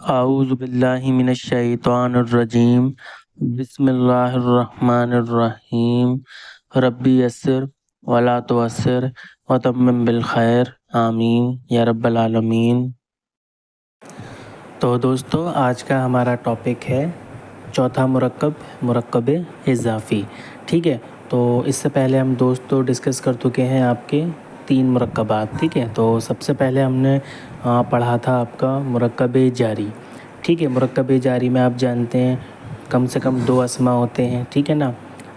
اعوذ باللہ من الشیطان الرجیم بسم اللہ الرحمن الرحیم ربی یسر ولا تعسر وتمم بالخیر آمین یا رب العالمین۔ تو دوستو آج کا ہمارا ٹاپک ہے چوتھا مرکب اضافی، ٹھیک ہے۔ تو اس سے پہلے ہم دوستو ڈسکس کر چکے ہیں آپ کے 3 مرکبات، ٹھیک ہے۔ تو سب سے پہلے ہم نے پڑھا تھا آپ کا مرکب جاری، ٹھیک ہے۔ مرکب جاری میں آپ جانتے ہیں کم سے کم 2 اسماء ہوتے ہیں، ٹھیک ہے نا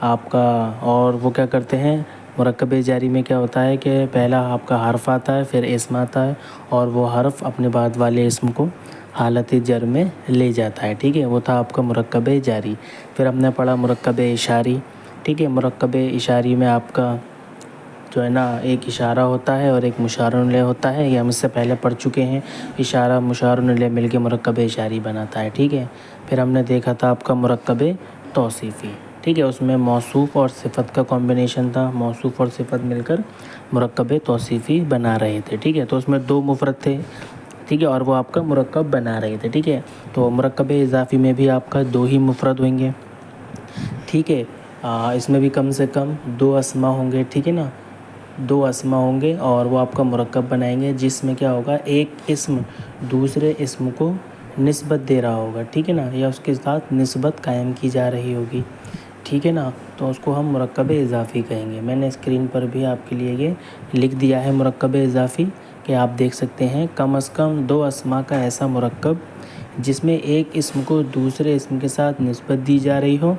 آپ کا، اور وہ کیا کرتے ہیں مرکب جاری میں کیا ہوتا ہے کہ پہلا آپ کا حرف آتا ہے، پھر اسم آتا ہے، اور وہ حرف اپنے بعد والے اسم کو حالت جر میں لے جاتا ہے، ٹھیک ہے۔ وہ تھا آپ کا مرکب جاری۔ پھر ہم نے پڑھا مرکب اشاری، ٹھیک ہے۔ مرکب اشاری میں آپ کا جو ہے نا ایک اشارہ ہوتا ہے اور ایک مشار الیہ ہوتا ہے، یہ ہم اس سے پہلے پڑھ چکے ہیں۔ اشارہ مشار الیہ مل کے مرکب اشاری بناتا ہے، ٹھیک ہے۔ پھر ہم نے دیکھا تھا آپ کا مرکب توصیفی، ٹھیک ہے۔ اس میں موصوف اور صفت کا کمبینیشن تھا، موصوف اور صفت مل کر مرکب توصیفی بنا رہے تھے، ٹھیک ہے۔ تو اس میں 2 مفرد تھے، ٹھیک ہے، اور وہ آپ کا مرکب بنا رہے تھے، ٹھیک ہے۔ تو مرکب اضافی میں بھی آپ کا 2 ہی مفرد ہوئیں گے، ٹھیک ہے۔ اس میں بھی کم سے کم 2 اسماء ہوں گے، ٹھیک ہے نا، 2 اسماء ہوں گے، اور وہ آپ کا مرکب بنائیں گے، جس میں کیا ہوگا ایک اسم دوسرے اسم کو نسبت دے رہا ہوگا، ٹھیک ہے نا، یا اس کے ساتھ نسبت قائم کی جا رہی ہوگی، ٹھیک ہے نا۔ تو اس کو ہم مرکب اضافی کہیں گے۔ میں نے اسکرین پر بھی آپ کے لیے یہ لکھ دیا ہے مرکب اضافی، کہ آپ دیکھ سکتے ہیں کم از کم 2 اسماء کا ایسا مرکب جس میں ایک اسم کو دوسرے اسم کے ساتھ نسبت دی جا رہی ہو،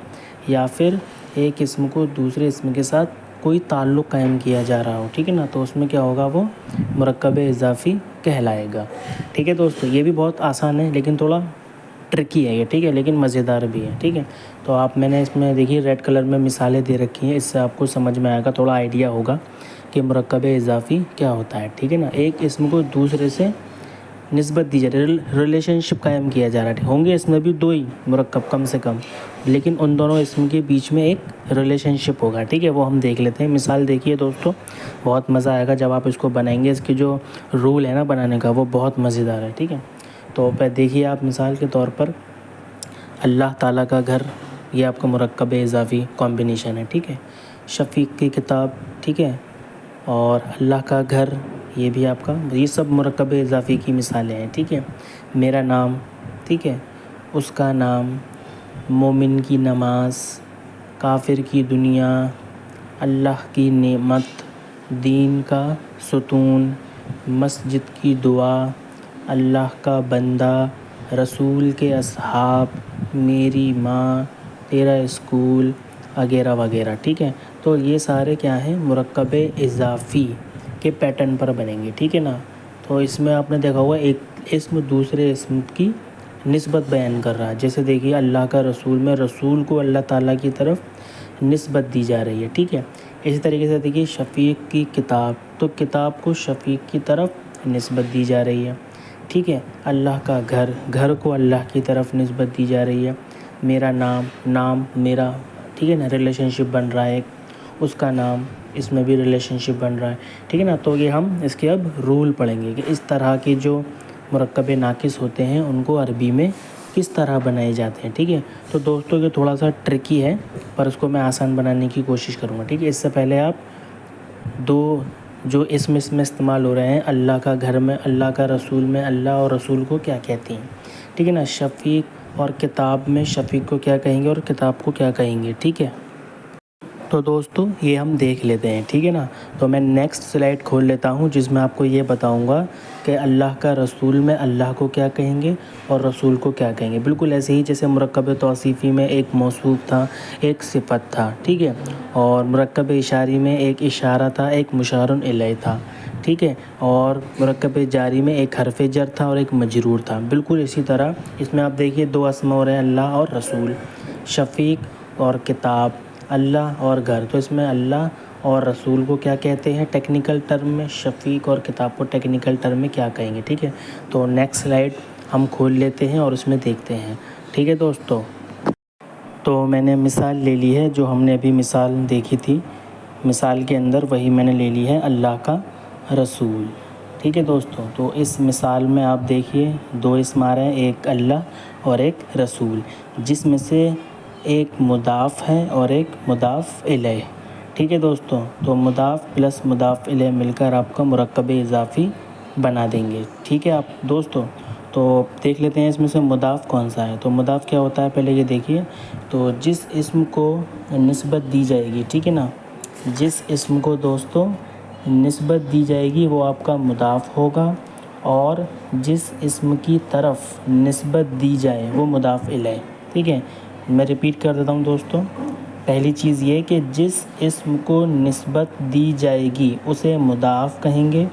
یا پھر ایک اسم کو دوسرے اسم کے ساتھ کوئی تعلق قائم کیا جا رہا ہو، ٹھیک ہے نا۔ تو اس میں کیا ہوگا وہ مرکب اضافی کہلائے گا، ٹھیک ہے دوستو۔ یہ بھی بہت آسان ہے لیکن تھوڑا ٹرکی ہے یہ، ٹھیک ہے، لیکن مزیدار بھی ہے، ٹھیک ہے۔ تو میں نے اس میں دیکھیے ریڈ کلر میں مثالیں دے رکھی ہیں، اس سے آپ کو سمجھ میں آئے گا، تھوڑا آئیڈیا ہوگا کہ مرکب اضافی کیا ہوتا ہے، ٹھیک ہے نا۔ ایک اسم کو دوسرے سے نسبت دی جا رہی ہے، ریلیشن شپ قائم کیا جا رہا ہے، ہوں گے اس میں بھی 2 ہی مرکب کم سے کم، لیکن ان دونوں اسم کے بیچ میں ایک ریلیشن شپ ہوگا، ٹھیک ہے۔ وہ ہم دیکھ لیتے ہیں۔ مثال دیکھیے دوستو، بہت مزہ آئے گا جب آپ اس کو بنائیں گے، اس کی جو رول ہے نا بنانے کا وہ بہت مزیدار ہے، ٹھیک ہے۔ تو دیکھیے آپ مثال کے طور پر اللہ تعالیٰ کا گھر، یہ آپ کا مرکب اضافی کمبینیشن ہے، ٹھیک ہے۔ شفیق کی کتاب، ٹھیک ہے، اور اللہ کا گھر، یہ بھی آپ کا، یہ سب مرکب اضافی کی مثالیں ہیں، ٹھیک ہے۔ میرا نام، ٹھیک ہے، اس کا نام، مومن کی نماز، کافر کی دنیا، اللہ کی نعمت، دین کا ستون، مسجد کی دعا، اللہ کا بندہ، رسول کے اصحاب، میری ماں، تیرا اسکول، وغیرہ وغیرہ، ٹھیک ہے۔ تو یہ سارے کیا ہیں مرکب اضافی کے پیٹرن پر بنیں گے، ٹھیک ہے نا۔ تو اس میں آپ نے دیکھا ہوگا ایک اسم دوسرے اسم کی نسبت بیان کر رہا ہے، جیسے دیکھیے اللہ کا رسول میں رسول کو اللہ تعالیٰ کی طرف نسبت دی جا رہی ہے، ٹھیک ہے۔ اسی طریقے سے دیکھیے شفیق کی کتاب، تو کتاب کو شفیق کی طرف نسبت دی جا رہی ہے، ٹھیک ہے۔ اللہ کا گھر، گھر کو اللہ کی طرف نسبت دی جا رہی ہے۔ میرا نام، نام میرا، ٹھیک ہے نا، ریلیشن شپ بن رہا ہے، اس کا نام، اس میں بھی ریلیشن شپ بن رہا ہے، ٹھیک ہے نا۔ تو یہ ہم اس کے اب رول پڑھیں گے کہ اس طرح کے جو مرکب ناقص ہوتے ہیں ان کو عربی میں کس طرح بنائے جاتے ہیں، ٹھیک ہے۔ تو دوستو یہ تھوڑا سا ٹرکی ہے، پر اس کو میں آسان بنانے کی کوشش کروں گا، ٹھیک ہے۔ اس سے پہلے آپ 2 جو اسم اس میں استعمال ہو رہے ہیں، اللہ کا گھر میں، اللہ کا رسول میں، اللہ اور رسول کو کیا کہتے ہیں، ٹھیک ہے نا۔ شفیق اور کتاب میں شفیق کو کیا کہیں گے اور کتاب کو کیا کہیں گے، ٹھیک ہے۔ تو دوستو یہ ہم دیکھ لیتے ہیں، ٹھیک ہے نا۔ تو میں نیکسٹ سلائڈ کھول لیتا ہوں جس میں آپ کو یہ بتاؤں گا کہ اللہ کا رسول میں اللہ کو کیا کہیں گے اور رسول کو کیا کہیں گے، بالکل ایسے ہی جیسے مرکب توصیفی میں ایک موصوف تھا، ایک صفت تھا، ٹھیک ہے، اور مرکب اشاری میں ایک اشارہ تھا، ایک مشار الیہ تھا، ٹھیک ہے، اور مرکب جاری میں ایک حرف جر تھا اور ایک مجرور تھا، بالکل اسی طرح اس میں آپ دیکھیے 2 اسماء ہو رہے ہیں، اللہ اور رسول، شفیق اور کتاب، اللہ اور گھر۔ تو اس میں اللہ اور رسول کو کیا کہتے ہیں ٹیکنیکل ٹرم میں، شفیق اور کتاب کو ٹیکنیکل ٹرم میں کیا کہیں گے، ٹھیک ہے۔ تو نیکسٹ سلائڈ ہم کھول لیتے ہیں اور اس میں دیکھتے ہیں، ٹھیک ہے دوستو۔ تو میں نے مثال لے لی ہے جو ہم نے ابھی مثال دیکھی تھی، مثال کے اندر وہی میں نے لے لی ہے اللہ کا رسول، ٹھیک ہے دوستوں، تو اس مثال میں آپ دیکھیے دو اسم آ رہے ہیں، ایک اللہ اور ایک رسول، جس میں سے ایک مضاف ہے اور ایک مضاف الیہ۔ ٹھیک ہے دوستوں، تو مضاف پلس مضاف الیہ مل کر آپ کا مرکب اضافی بنا دیں گے۔ ٹھیک ہے آپ دوستوں، تو دیکھ لیتے ہیں اس میں سے مضاف کون سا ہے۔ تو مضاف کیا ہوتا ہے پہلے یہ دیکھیے، تو جس اسم کو نسبت دی جائے گی، ٹھیک ہے نا، جس اسم کو دوستوں نسبت دی جائے گی وہ آپ کا مضاف ہوگا، اور جس اسم کی طرف نسبت دی جائے وہ مضاف الیہ۔ ٹھیک ہے، میں ریپیٹ کر دیتا ہوں دوستوں۔ پہلی چیز یہ کہ جس اسم کو نسبت دی جائے گی اسے مضاف کہیں گے،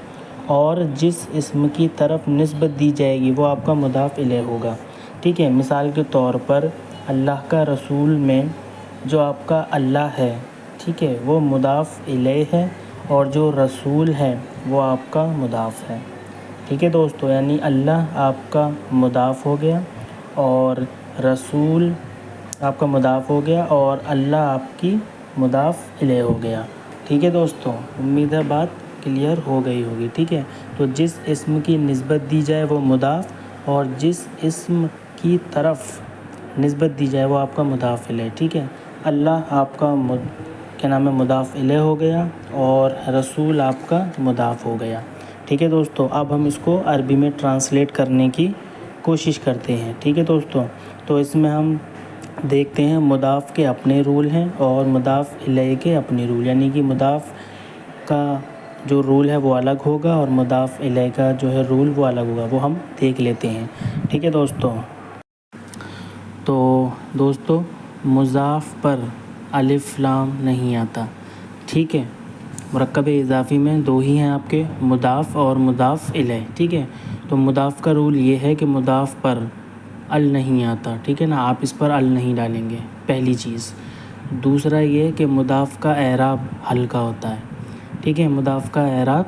اور جس اسم کی طرف نسبت دی جائے گی وہ آپ کا مضاف الیہ ہوگا۔ ٹھیک ہے، مثال کے طور پر اللہ کا رسول میں جو آپ کا اللہ ہے، ٹھیک ہے، وہ مضاف الیہ ہے، اور جو رسول ہے وہ آپ کا مضاف ہے۔ ٹھیک ہے دوستو، یعنی اللہ آپ کا مضاف ہو گیا اور رسول آپ کا مضاف ہو گیا اور اللہ آپ کی مضاف الیہ ہو گیا۔ ٹھیک ہے دوستو، امید ہے بات کلیئر ہو گئی ہوگی۔ ٹھیک ہے، تو جس اسم کی نسبت دی جائے وہ مضاف، اور جس اسم کی طرف نسبت دی جائے وہ آپ کا مضاف الیہ۔ ٹھیک ہے، اللہ آپ کا کیا نام ہے مضاف الیہ ہو گیا، اور رسول آپ کا مضاف ہو گیا۔ ٹھیک ہے دوستو، اب ہم اس کو عربی میں ٹرانسلیٹ کرنے کی کوشش کرتے ہیں۔ ٹھیک ہے دوستو، تو اس میں ہم دیکھتے ہیں مضاف کے اپنے رول ہیں اور مضاف الیہ کے اپنے رول، یعنی کہ مضاف کا جو رول ہے وہ الگ ہوگا اور مضاف الیہ کا جو ہے رول وہ الگ ہوگا، وہ ہم دیکھ لیتے ہیں۔ ٹھیک ہے دوستو، تو دوستو مضاف پر الف لام نہیں آتا۔ ٹھیک ہے، مرکب اضافی میں دو ہی ہیں آپ کے، مضاف اور مضاف الیہ۔ ٹھیک ہے، تو مضاف کا رول یہ ہے کہ مضاف پر ال نہیں آتا۔ ٹھیک ہے نا، آپ اس پر ال نہیں ڈالیں گے، پہلی چیز۔ دوسرا یہ کہ مضاف کا اعراب ہلکا ہوتا ہے۔ ٹھیک ہے، مضاف کا اعراب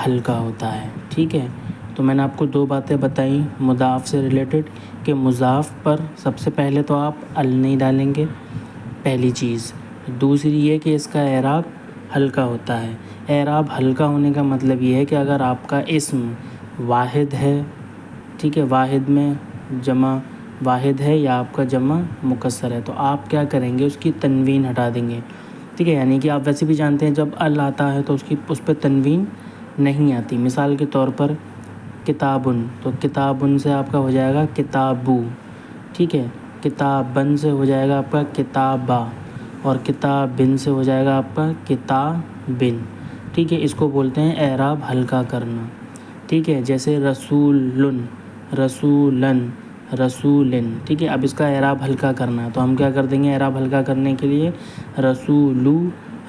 ہلکا ہوتا ہے۔ ٹھیک ہے، تو میں نے آپ کو دو باتیں بتائیں مضاف سے ریلیٹڈ، کہ مضاف پر سب سے پہلے تو آپ ال نہیں ڈالیں گے، پہلی چیز۔ دوسری یہ کہ اس کا اعراب ہلکا ہوتا ہے۔ اعراب ہلکا ہونے کا مطلب یہ ہے کہ اگر آپ کا اسم واحد ہے، ٹھیک ہے، واحد میں جمع واحد ہے یا آپ کا جمع مکسر ہے، تو آپ کیا کریں گے، اس کی تنوین ہٹا دیں گے۔ ٹھیک ہے، یعنی کہ آپ ویسے بھی جانتے ہیں جب ال آتا ہے تو اس پہ تنوین نہیں آتی۔ مثال کے طور پر کتابن، تو کتابن سے آپ کا ہو جائے گا کتابو۔ ٹھیک ہے، کتابن سے ہو جائے گا آپ کا کتابا، اور کتابن سے ہو جائے گا آپ کا کتابن۔ ٹھیک ہے، اس کو بولتے ہیں اعراب ہلکا کرنا۔ ٹھیک ہے، جیسے رسولن، رسولن، رسولن۔ ٹھیک ہے، اب اس کا اعراب ہلکا کرنا ہے تو ہم کیا کر دیں گے، اعراب ہلکا کرنے کے لیے رسولو،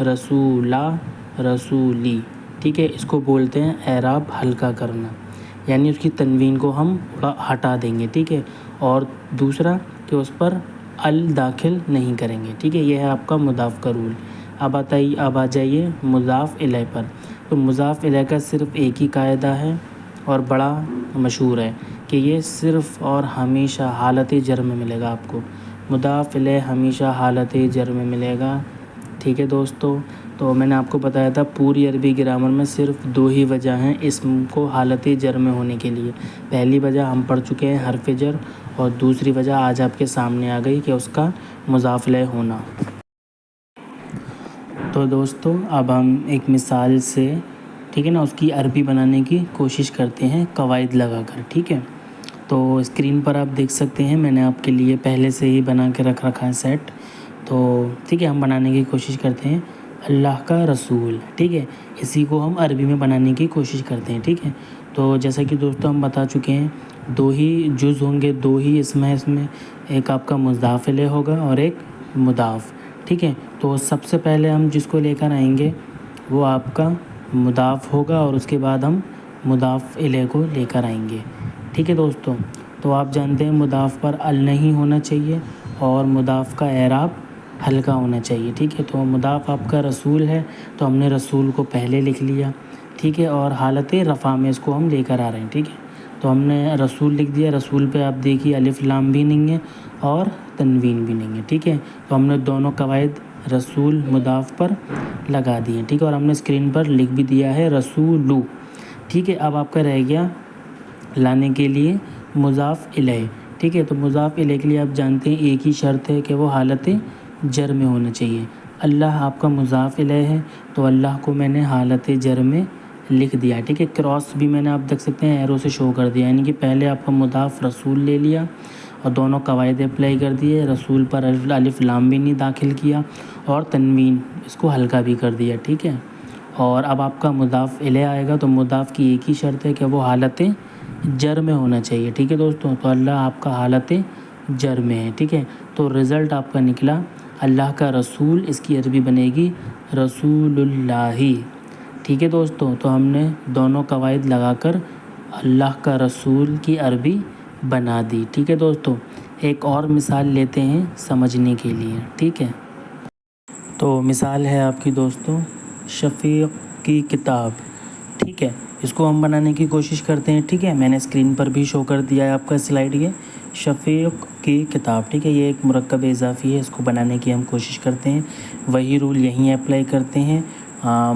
رسولا، رسولی۔ ٹھیک ہے، اس کو بولتے ہیں اعراب ہلکا کرنا، یعنی اس کی تنوین کو ہم ہٹا دیں گے۔ ٹھیک ہے، اور دوسرا کہ اس پر ال داخل نہیں کریں گے۔ ٹھیک ہے، یہ ہے آپ کا مضاف کا رول۔ اب آ جائیے مضاف الیہ پر۔ تو مضاف الیہ کا صرف ایک ہی قاعدہ ہے اور بڑا مشہور ہے کہ یہ صرف اور ہمیشہ حالت جر میں ملے گا آپ کو۔ مضاف الیہ ہمیشہ حالت جر میں ملے گا۔ ٹھیک ہے دوستو، تو میں نے آپ کو بتایا تھا پوری عربی گرامر میں صرف دو ہی وجہ ہیں اسم کو حالت جر میں ہونے کے لیے۔ پہلی وجہ ہم پڑھ چکے ہیں حرف جر، اور دوسری وجہ آج آپ کے سامنے آ گئی کہ اس کا مضاف الیہ ہونا۔ تو دوستو اب ہم ایک مثال سے، ٹھیک ہے نا، اس کی عربی بنانے کی کوشش کرتے ہیں قواعد لگا کر۔ ٹھیک ہے، تو اسکرین پر آپ دیکھ سکتے ہیں میں نے آپ کے لیے پہلے سے ہی بنا کے رکھ رکھا ہے سیٹ۔ تو ٹھیک ہے، ہم بنانے کی کوشش کرتے ہیں اللہ کا رسول۔ ٹھیک ہے، اسی کو ہم عربی میں بنانے کی کوشش کرتے ہیں۔ ٹھیک ہے، تو جیسا کہ دوستو ہم بتا چکے ہیں دو ہی جز ہوں گے، دو ہی اسم ہے اس میں، ایک آپ کا مضاف الیہ ہوگا اور ایک مضاف۔ ٹھیک ہے، تو سب سے پہلے ہم جس کو لے کر آئیں گے وہ آپ کا مضاف ہوگا، اور اس کے بعد ہم مضاف الیہ کو لے کر آئیں گے۔ ٹھیک ہے دوستو، تو آپ جانتے ہیں مضاف پر ال نہیں ہونا چاہیے اور مضاف کا اعراب ہلکا ہونا چاہیے۔ ٹھیک ہے، تو مضاف آپ کا رسول ہے تو ہم نے رسول کو پہلے لکھ لیا۔ ٹھیک ہے، اور حالت رفع میں اس کو ہم لے کر آ رہے ہیں۔ ٹھیک ہے، تو ہم نے رسول لکھ دیا، رسول پہ آپ دیکھیے الف لام بھی نہیں ہے اور تنوین بھی نہیں ہے۔ ٹھیک ہے، تو ہم نے دونوں قواعد رسول مضاف پر لگا دیے۔ ٹھیک ہے، اور ہم نے اسکرین پر لکھ بھی دیا ہے رسولو۔ ٹھیک ہے، اب آپ کا رہ گیا لانے کے لیے مضاف الیہ. ٹھیک ہے، تو مضاف الیہ کے لیے آپ جانتے ہیں ایک ہی شرط ہے کہ وہ حالت جر میں ہونا چاہیے. اللہ آپ کا مضاف الیہ ہے تو اللہ کو میں نے حالت جر میں لکھ دیا. ٹھیک ہے، کراس بھی میں نے آپ دیکھ سکتے ہیں ایرو سے شو کر دیا، یعنی کہ پہلے آپ کا مضاف رسول لے لیا اور دونوں قواعد اپلائی کر دیے. رسول پر الف لام بھی نہیں داخل کیا اور تنوین اس کو ہلکا بھی کر دیا. ٹھیک ہے، اور اب آپ کا مضاف الیہ آئے گا تو مضاف کی ایک ہی شرط ہے کہ وہ حالت جر میں ہونا چاہیے. ٹھیک ہے دوستوں، تو اللہ آپ کا حالت جر میں ہے. ٹھیک ہے، تو رزلٹ آپ کا نکلا اللہ کا رسول، اس کی عربی بنے گی رسول اللہ. ٹھیک ہے دوستوں، تو ہم نے دونوں قواعد لگا کر اللہ کا رسول کی عربی بنا دی. ٹھیک ہے دوستوں، ایک اور مثال لیتے ہیں سمجھنے کے لیے. ٹھیک ہے، تو مثال ہے آپ کی دوستوں شفیق کی کتاب. ٹھیک ہے، اس کو ہم بنانے کی کوشش کرتے ہیں. ٹھیک ہے، میں نے اسکرین پر بھی شو کر دیا ہے آپ کا سلائیڈ یہ شفیق کی کتاب. ٹھیک ہے، یہ ایک مرکب اضافی ہے، اس کو بنانے کی ہم کوشش کرتے ہیں. وہی رول یہیں اپلائی کرتے ہیں.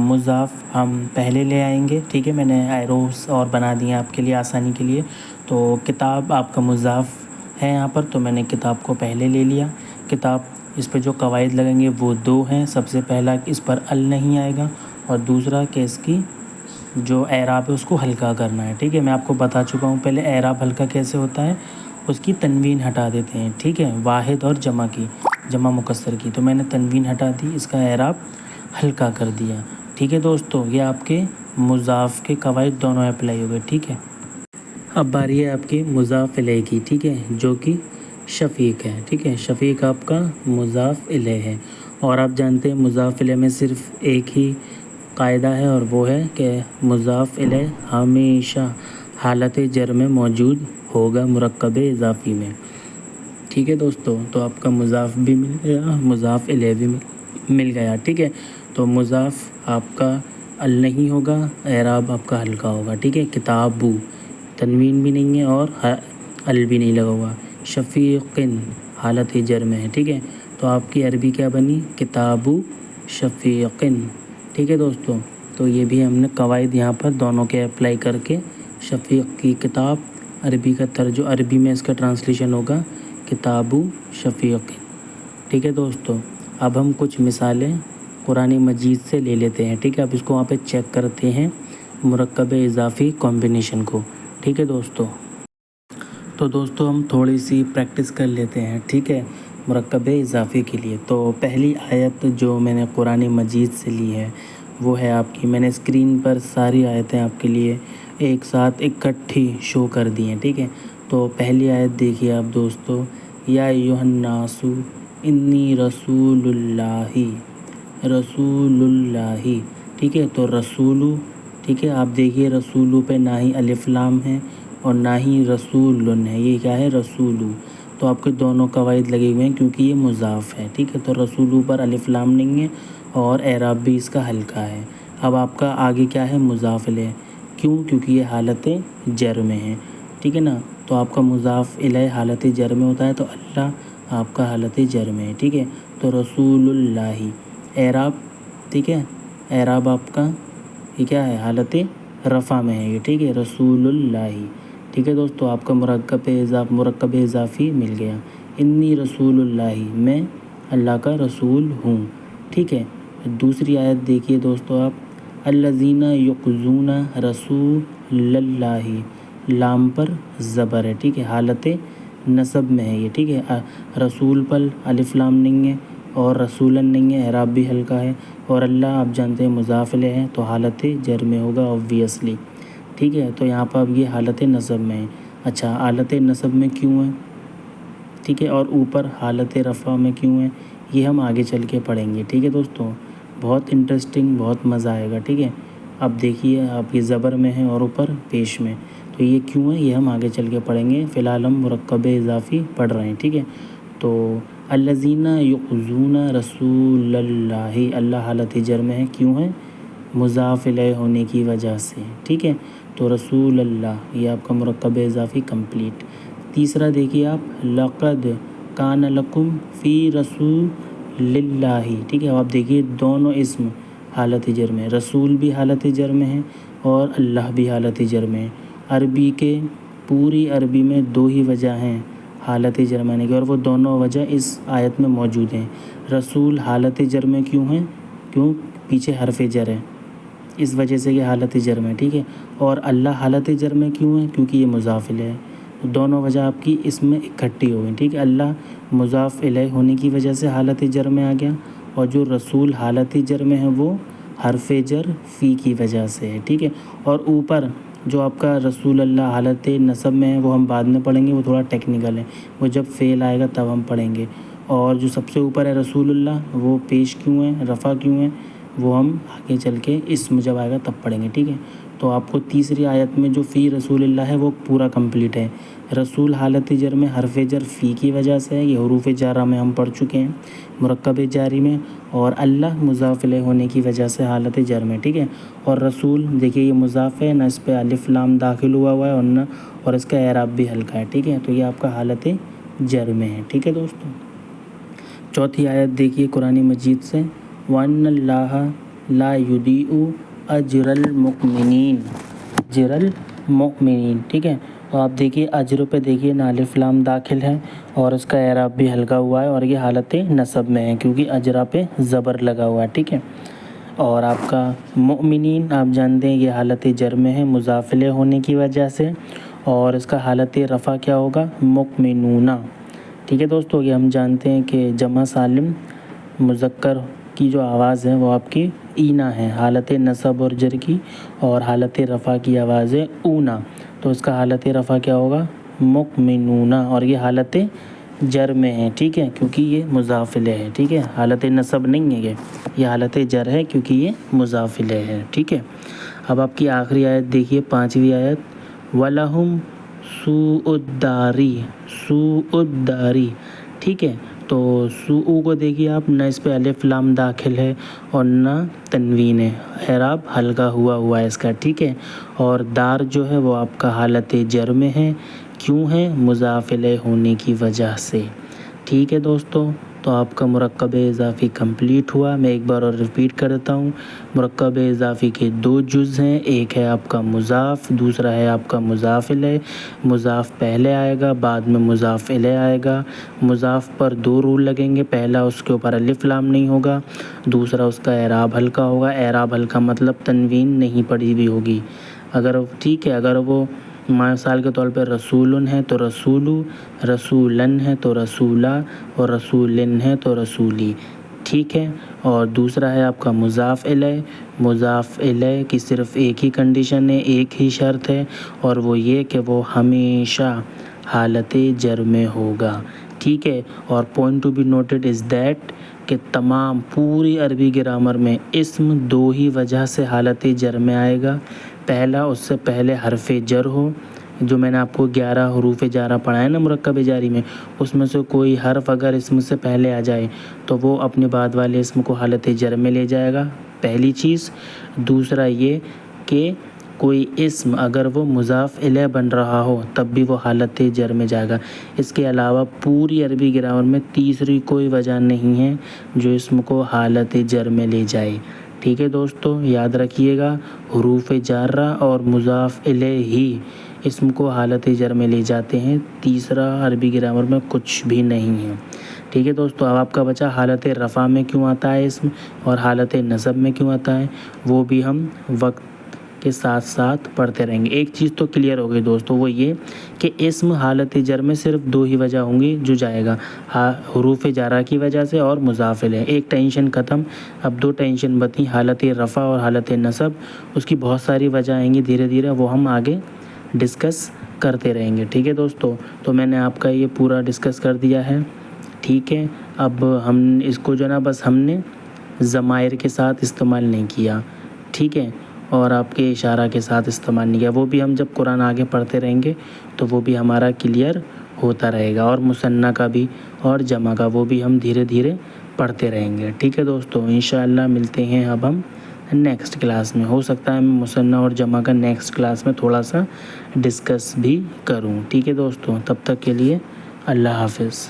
مضاف ہم پہلے لے آئیں گے. ٹھیک ہے، میں نے ایروز اور بنا دیے آپ کے لیے آسانی کے لیے. تو کتاب آپ کا مضاف ہے یہاں پر، تو میں نے کتاب کو پہلے لے لیا. کتاب اس پہ جو قواعد لگیں گے وہ دو ہیں. سب سے پہلا اس پر ال نہیں آئے گا اور دوسرا کہ اس کی جو اعراب ہے اس کو ہلکا کرنا ہے. ٹھیک ہے، میں آپ کو بتا چکا ہوں پہلے اعراب ہلکا کیسے ہوتا ہے. اس کی تنوین ہٹا دیتے ہیں. ٹھیک ہے، واحد اور جمع کی، جمع مکسر کی، تو میں نے تنوین ہٹا دی، اس کا اعراب ہلکا کر دیا. ٹھیک ہے دوستو، یہ آپ کے مضاف کے قواعد دونوں اپلائی ہو گئے. ٹھیک ہے، اب باری ہے آپ کی مضاف الیہ کی. ٹھیک ہے، جو کہ شفیق ہے. ٹھیک ہے، شفیق آپ کا مضاف الیہ ہے اور آپ جانتے ہیں مضاف الیہ میں صرف ایک ہی قاعدہ ہے اور وہ ہے کہ مضاف الیہ ہمیشہ حالت جر میں موجود ہوگا مرکب اضافی میں. ٹھیک ہے دوستو، تو آپ کا مضاف بھی مل گیا، مضاف الیہ بھی مل گیا. ٹھیک ہے، تو مضاف آپ کا ال نہیں ہوگا، اعراب آپ کا ہلکا ہوگا. ٹھیک ہے، کتابو تنوین بھی نہیں ہے اور ال بھی نہیں لگا ہوا. شفیقن حالت جر میں ہے. ٹھیک ہے، تو آپ کی عربی کیا بنی کتابو شفیقن. ٹھیک ہے دوستو، تو یہ بھی ہم نے قواعد یہاں پر دونوں کے اپلائی کر کے شفیق کی کتاب عربی کا عربی میں اس کا ٹرانسلیشن ہوگا کتابو شفیق. ٹھیک ہے دوستو، اب ہم کچھ مثالیں قرآن مجید سے لے لیتے ہیں. ٹھیک ہے، اب اس کو وہاں پہ چیک کرتے ہیں مرکب اضافی کمبینیشن کو. ٹھیک ہے دوستو، تو دوستو ہم تھوڑی سی پریکٹس کر لیتے ہیں. ٹھیک ہے، مرکب اضافی کے لیے. تو پہلی آیت جو میں نے قرآن مجید سے لی ہے وہ ہے آپ کی، میں نے اسکرین پر ساری آیتیں آپ کے لیے ایک ساتھ اکٹھی شو کر دی ہیں. ٹھیک ہے، تو پہلی آیت دیکھیے آپ دوستو، یا ایھا الناس انی رسول اللہ، رسول اللہ. ٹھیک ہے، تو رسولو، ٹھیک ہے آپ دیکھیے رسولو پہ نہ ہی الف لام ہے اور نہ ہی رسولن ہے، یہ کیا ہے رسولو. تو آپ کے دونوں قواعد لگے ہوئے ہیں کیونکہ یہ مضاف ہے. ٹھیک ہے، تو رسولو پر الف لام نہیں ہے اور اعراب بھی اس کا ہلکا ہے. اب آپ کا آگے کیا ہے مضاف الیہ، کیونکہ یہ حالت جر میں ہے. ٹھیک ہے نا، تو آپ کا مضاف الیہ حالت جر میں ہوتا ہے تو اللہ آپ کا حالت جر میں ہے. ٹھیک ہے، تو رسول اللہ اعراب، ٹھیک ہے اعراب آپ کا یہ کیا ہے حالت رفع میں ہے یہ. ٹھیک ہے، رسول اللہ. ٹھیک ہے دوستو، آپ کا مرکب اضافی مل گیا. انی رسول اللہ، میں اللہ کا رسول ہوں. ٹھیک ہے، دوسری آیت دیکھیے دوستو آپ، الذین یؤذون رسول اللہ، لام پر زبر ہے. ٹھیک ہے، حالت نصب میں ہے یہ. ٹھیک ہے، رسول پر الف لام نہیں ہے اور رسولن نہیں ہے، اعراب بھی ہلکا ہے اور اللہ آپ جانتے ہیں مضاف الیہ ہے تو حالت جر میں ہوگا اوبویسلی. ٹھیک ہے، تو یہاں پر اب یہ حالت نصب میں ہے. اچھا، حالت نصب میں کیوں ہے، ٹھیک ہے، اور اوپر حالت رفع میں کیوں ہے، یہ ہم آگے چل کے پڑھیں گے. ٹھیک ہے دوستو، بہت انٹرسٹنگ، بہت مزہ آئے گا. ٹھیک ہے، اب دیکھیے آپ یہ زبر میں ہے اور اوپر پیش میں، تو یہ کیوں ہے یہ ہم آگے چل کے پڑھیں گے. فی الحال ہم مرکب اضافی پڑھ رہے ہیں. ٹھیک ہے، تو الذین یؤذون رسول اللہ، اللہ حالت جر میں ہے، کیوں ہے مضاف الیہ ہونے کی وجہ سے. ٹھیک ہے، تو رسول اللہ یہ آپ کا مرکب اضافی کمپلیٹ. تیسرا دیکھیے آپ، لقد کان لکم فی رسول اللہ. ٹھیک ہے، اب آپ دیکھیے دونوں اسم حالت جر میں، رسول بھی حالت جر میں ہے اور اللہ بھی حالت جر میں. عربی کے پوری عربی میں 2 ہی وجہ ہیں حالت جر میں آنے کی، اور وہ دونوں وجہ اس آیت میں موجود ہیں. رسول حالت جر میں کیوں ہیں؟ کیوں؟ پیچھے حرف جر ہے، اس وجہ سے یہ حالت جر میں. ٹھیک ہے. اور اللہ حالت جر میں کیوں ہے؟ کیونکہ یہ مضاف الیہ ہے. دونوں وجہ آپ کی اس میں اکٹھی ہو گئی. ٹھیک ہے. اللہ مضاف الیہ ہونے کی وجہ سے حالت جر میں آ گیا، اور جو رسول حالت جر میں ہے وہ حرف جر فی کی وجہ سے ہے. ٹھیک ہے. اور اوپر جو آپ کا رسول اللہ حالت نصب میں ہے وہ ہم بعد میں پڑھیں گے، وہ تھوڑا ٹیکنیکل ہے، وہ جب فعل آئے گا تب ہم پڑھیں گے. اور جو سب سے اوپر ہے رسول اللہ، وہ پیش کیوں ہے، رفع کیوں ہے، وہ ہم آگے چل کے اسم جب آئے گا تب پڑھیں گے. ٹھیک ہے. تو آپ کو تیسری آیت میں جو فی رسول اللہ ہے وہ پورا کمپلیٹ ہے. رسول حالت جر میں حرف جر فی کی وجہ سے ہے، یہ حروف جارہ میں ہم پڑھ چکے ہیں مرکب جاری میں. اور اللہ مضاف الیہ ہونے کی وجہ سے حالت جر میں. ٹھیک ہے. اور رسول دیکھیے یہ مضاف ہے، نہ اس پہ الف لام داخل ہوا ہے اور اس کا اعراب بھی ہلکا ہے. ٹھیک ہے. تو یہ آپ کا حالت جر میں ہے. ٹھیک ہے دوستوں. چوتھی آیت دیکھیے قرآن مجید سے، وَأَنَّ اللَّهَ لَا يُضِيعُ أَجْرَ الْمُؤْمِنِينَ. اجر المؤمنین. ٹھیک ہے. تو آپ دیکھیے اجر پہ دیکھیے نہ الف لام داخل ہے اور اس کا اعراب بھی ہلکا ہوا ہے، اور یہ حالت نصب میں ہے کیونکہ اجرا پہ زبر لگا ہوا ہے. ٹھیک ہے. اور آپ کا مؤمنین آپ جانتے ہیں یہ حالت جر میں ہے مضاف الیہ ہونے کی وجہ سے، اور اس کا حالت رفع کیا ہوگا؟ مؤمنون. ٹھیک ہے دوستو. یہ ہم جانتے ہیں کہ جمع سالم مذکر کی جو آواز ہے وہ آپ کی اینا ہے، حالت نصب اور جر کی، اور حالت رفع کی آواز ہے اونا. تو اس کا حالت رفع کیا ہوگا؟ مؤمنون. اور یہ حالت جر میں ہے. ٹھیک ہے. کیونکہ یہ مضاف الیہ ہے. ٹھیک ہے. حالت نصب نہیں ہے یہ حالت جر ہے کیونکہ یہ مضاف الیہ ہے. ٹھیک ہے. اب آپ کی آخری آیت دیکھیے 5ویں آیت، وَلَهُمْ سُوءُ الدَّارِ. سُوءُ الدَّارِ. ٹھیک ہے. تو سوء کو دیکھیے آپ، نہ اس پہ الف لام داخل ہے اور نہ تنوین ہے، اعراب ہلکا ہوا ہے اس کا. ٹھیک ہے. اور دار جو ہے وہ آپ کا حالت جر میں ہے. کیوں ہے؟ مضاف الیہ ہونے کی وجہ سے. ٹھیک ہے دوستو. تو آپ کا مرکب اضافی کمپلیٹ ہوا. میں ایک بار اور ریپیٹ کر دیتا ہوں، مرکب اضافی کے 2 جز ہیں، ایک ہے آپ کا مضاف، دوسرا ہے آپ کا مضاف الیہ. مضاف پہلے آئے گا، بعد میں مضاف الیہ آئے گا. مضاف پر 2 رول لگیں گے، پہلا اس کے اوپر الف لام نہیں ہوگا، دوسرا اس کا اعراب ہلکا ہوگا. اعراب ہلکا مطلب تنوین نہیں پڑی ہوئی ہوگی. اگر ٹھیک ہے اگر وہ مثال کے طور پہ رسول ہے تو رسولو، رسولن ہے تو رسولہ، اور رسولن ہے تو رسولی. ٹھیک ہے. اور دوسرا ہے آپ کا مضاف الیہ. مضاف الیہ کی صرف ایک ہی کنڈیشن ہے، ایک ہی شرط ہے، اور وہ یہ کہ وہ ہمیشہ حالت جر میں ہوگا. ٹھیک ہے. اور point to be noted is that کہ تمام پوری عربی گرامر میں اسم 2 ہی وجہ سے حالت جر میں آئے گا. پہلا اس سے پہلے حرف جر ہو، جو میں نے آپ کو 11 حروف جارہ پڑھائے نا مرکب جاری میں، اس میں سے کوئی حرف اگر اسم سے پہلے آ جائے تو وہ اپنے بعد والے اسم کو حالت جر میں لے جائے گا، پہلی چیز. دوسرا یہ کہ کوئی اسم اگر وہ مضاف الیہ بن رہا ہو تب بھی وہ حالت جر میں جائے گا. اس کے علاوہ پوری عربی گرامر میں تیسری کوئی وجہ نہیں ہے جو اسم کو حالت جر میں لے جائے. ٹھیک ہے دوستو. یاد رکھیے گا حروف جارہ اور مضاف الیہ ہی اسم کو حالت جر میں لے جاتے ہیں، تیسرا عربی گرامر میں کچھ بھی نہیں ہے. ٹھیک ہے دوستو. اب آپ کا بچا حالت رفع میں کیوں آتا ہے اسم اور حالت نصب میں کیوں آتا ہے، وہ بھی ہم وقت کے ساتھ ساتھ پڑھتے رہیں گے. ایک چیز تو کلیئر ہو گئی دوستو، وہ یہ کہ اسم حالت جر میں صرف 2 ہی وجہ ہوں گی جو جائے گا، حروف جارہ کی وجہ سے اور مضاف الیہ. ایک ٹینشن ختم. اب 2 ٹینشن بتی، حالت رفع اور حالت نصب. اس کی بہت ساری وجہ آئیں گی دھیرے دھیرے، وہ ہم آگے ڈسکس کرتے رہیں گے. ٹھیک ہے دوستو. تو میں نے آپ کا یہ پورا ڈسکس کر دیا ہے. ٹھیک ہے. اب ہم اس کو جو نا بس ہم نے ضمائر کے ساتھ استعمال نہیں کیا. ٹھیک ہے. اور آپ کے اشارہ کے ساتھ استعمال نہیں کیا، وہ بھی ہم جب قرآن آگے پڑھتے رہیں گے تو وہ بھی ہمارا کلیئر ہوتا رہے گا. اور مثنیٰ کا بھی اور جمع کا وہ بھی ہم دھیرے دھیرے پڑھتے رہیں گے. ٹھیک ہے دوستو. انشاءاللہ ملتے ہیں اب ہم نیکسٹ کلاس میں. ہو سکتا ہے میں مثنیٰ اور جمع کا نیکسٹ کلاس میں تھوڑا سا ڈسکس بھی کروں. ٹھیک ہے دوستو. تب تک کے لیے اللہ حافظ.